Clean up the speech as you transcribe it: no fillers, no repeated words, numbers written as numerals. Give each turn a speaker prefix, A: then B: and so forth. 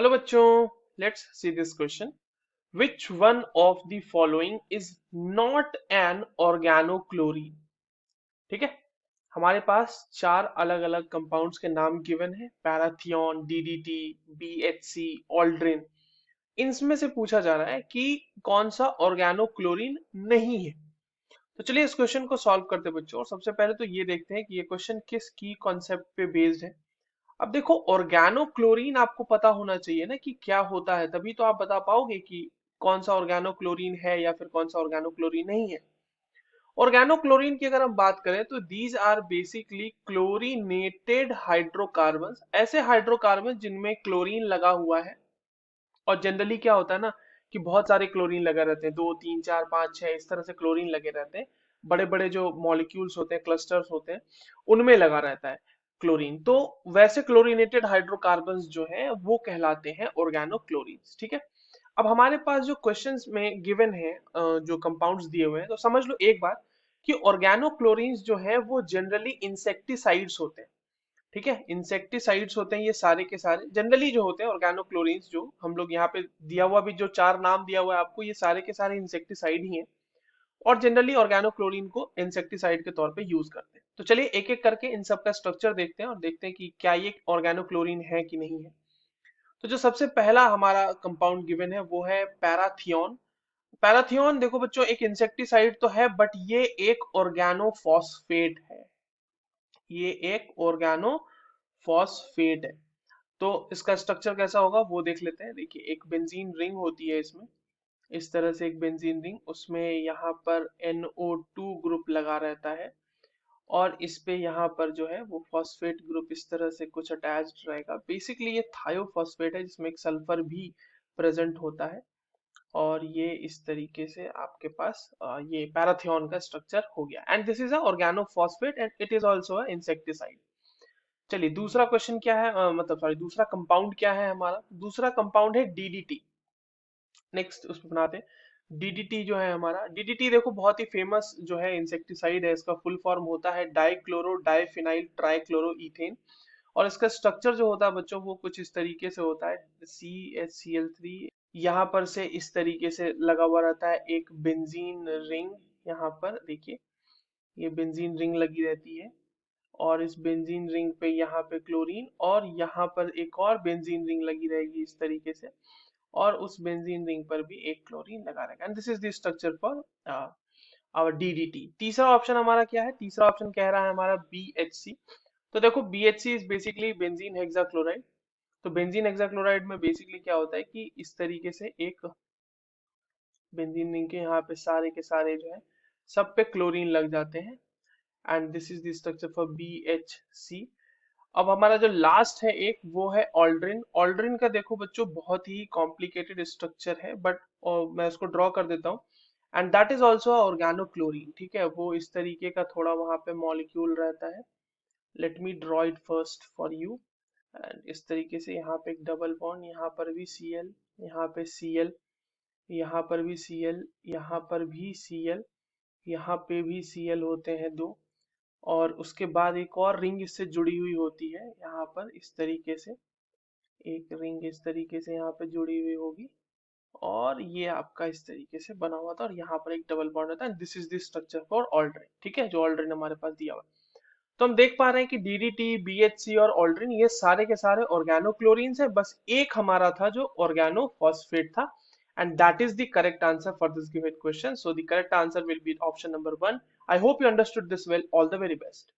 A: Hello बच्चों, let's see this question. Which one of the following is not an organochlorine? ठीक है. हमारे पास चार अलग अलग कंपाउंड्स के नाम गिवन है. Parathion, DDT, BHC, Aldrin. इनमें से पूछा जा रहा है कि कौन सा ऑर्गेनोक्लोरीन नहीं है. तो चलिए इस क्वेश्चन को सॉल्व करते हैं बच्चों. और सबसे पहले तो ये देखते हैं कि ये क्वेश्चन किस की कॉन्सेप्ट पे बेस्ड है. अब देखो, ऑर्गेनोक्लोरीन आपको पता होना चाहिए ना कि क्या होता है, तभी तो आप बता पाओगे कि कौन सा ऑर्गेनोक्लोरीन है या फिर कौन सा ऑर्गेनोक्लोरीन नहीं है. ऑर्गेनोक्लोरीन की अगर हम बात करें तो these are basically chlorinated hydrocarbons, ऐसे हाइड्रोकार्बन जिनमें क्लोरीन लगा हुआ है. और जनरली क्या होता है ना कि बहुत सारे क्लोरीन लगे रहते हैं, 2 3 4 5 6 इस तरह से क्लोरीन लगे रहते हैं. बड़े बड़े जो मॉलिक्यूल्स होते हैं, क्लस्टर्स होते हैं, उनमें लगा रहता है क्लोरीन. तो वैसे क्लोरीनेटेड हाइड्रोकार्बन्स जो है वो कहलाते हैं ऑर्गेनोक्लोरीन्स. ठीक है. अब हमारे पास जो क्वेश्चंस में गिवन है, जो कंपाउंड्स दिए हुए हैं, तो समझ लो एक बात कि ऑर्गेनोक्लोरीन्स जो है वो जनरली इंसेक्टिसाइड्स होते हैं. ठीक है. इंसेक्टिसाइड्स होते हैं ये सारे के सारे, जनरली जो होते हैं ऑर्गेनोक्लोरीन्स, जो हम लोग यहाँ पे दिया हुआ भी जो चार नाम दिया हुआ है आपको, ये सारे के सारे इंसेक्टिसाइड ही हैं. और जनरली ऑर्गेनोक्लोरीन को इंसेक्टिसाइड के तौर पे यूज करते हैं. तो चलिए एक एक करके इन सब का स्ट्रक्चर देखते हैं और देखते हैं कि क्या ये ऑर्गेनोक्लोरीन है कि नहीं है. तो जो सबसे पहला हमारा कंपाउंड गिवन है वो है पैराथियन. पैराथियन देखो बच्चों, एक इंसेक्टिसाइड तो है बट ये एक ऑर्गेनोफॉस्फेट है. ये एक ऑर्गेनोफॉस्फेट है. तो इसका स्ट्रक्चर कैसा होगा वो देख लेते हैं. देखिए, एक बेंजीन रिंग होती है इसमें, इस तरह से एक बेंजीन रिंग, उसमें यहाँ पर NO2 ग्रुप लगा रहता है. और इस पे यहाँ पर जो है वो फॉस्फेट ग्रुप इस तरह से कुछ अटैच्ड रहेगा. बेसिकली ये थायोफॉस्फेट है जिसमें एक सल्फर भी प्रेजेंट होता है. और ये इस तरीके से आपके पास ये पैराथियन का स्ट्रक्चर हो गया. And this is a organophosphate and it is also a insecticide. चलिए दूसरा क्वेश्चन क्या है, मतलब सॉरी, दूसरा कंपाउंड क्या है हमारा. दूसरा कंपाउंड है डीडीटी. नेक्स्ट उस पर बनाते हैं. डीडीटी जो है हमारा, डीडीटी देखो बहुत ही फेमस जो है इंसेक्टिसाइड है. इसका फुल फॉर्म होता है डाइक्लोरो डाइफिनाइल ट्राइक्लोरो इथेन. और इसका स्ट्रक्चर जो होता है बच्चों वो कुछ इस तरीके से होता है. CHCl3, यहाँ पर से इस तरीके से लगा हुआ रहता है एक बेंजीन रिंग. यहाँ पर देखिए, ये बेंजीन रिंग लगी रहती है. और इस बेंजीन रिंग पे यहाँ पे क्लोरीन, और यहाँ पर एक और बेंजीन रिंग लगी रहेगी इस तरीके से. और उस बेंजीन रिंग पर भी एक क्लोरीन लगा रहेगा. And this is the structure for our DDT. तीसरा ऑप्शन हमारा क्या है, तीसरा ऑप्शन कह रहा है हमारा BHC. तो देखो, BHC is basically benzene hexachloride. तो बेंजीन हेक्साक्लोराइड में बेसिकली क्या होता है कि इस तरीके से एक बेंजीन रिंग के यहाँ पे सारे के सारे जो है सब पे क्लोरीन लग जाते हैं. And this is the structure for BHC. अब हमारा जो लास्ट है एक, वो है ऑल्ड्रिन. ऑल्ड्रिन का देखो बच्चों बहुत ही कॉम्प्लिकेटेड स्ट्रक्चर है, बट मैं इसको ड्रॉ कर देता हूँ. And that is also organochlorine. ठीक है, वो इस तरीके का थोड़ा वहां पे मॉलिक्यूल रहता है. Let me draw it first for you. And इस तरीके से यहाँ पे एक डबल बॉन्ड, यहाँ पर भी Cl, यहाँ पे Cl, यहाँ पर भी Cl, यहाँ पर भी Cl, यहाँ पे भी Cl होते हैं दो. और उसके बाद एक और रिंग इससे जुड़ी हुई होती है यहाँ पर इस तरीके से. एक रिंग इस तरीके से यहाँ पे जुड़ी हुई होगी. और ये आपका इस तरीके से बना हुआ था और यहाँ पर एक डबल बॉन्ड होता है. This is the structure for Aldrin. ठीक है, जो ऑल्ड्रिन हमारे पास दिया हुआ है. तो हम देख पा रहे हैं कि डीडीटी, BHC और ऑल्ड्रिन ये सारे के सारे ऑर्गेनोक्लोरीन्स है. बस एक हमारा था जो ऑर्गेनोफॉस्फेट था. And that is the correct answer for this given question. So the correct answer will be option number 1. I hope you understood this well. All the very best.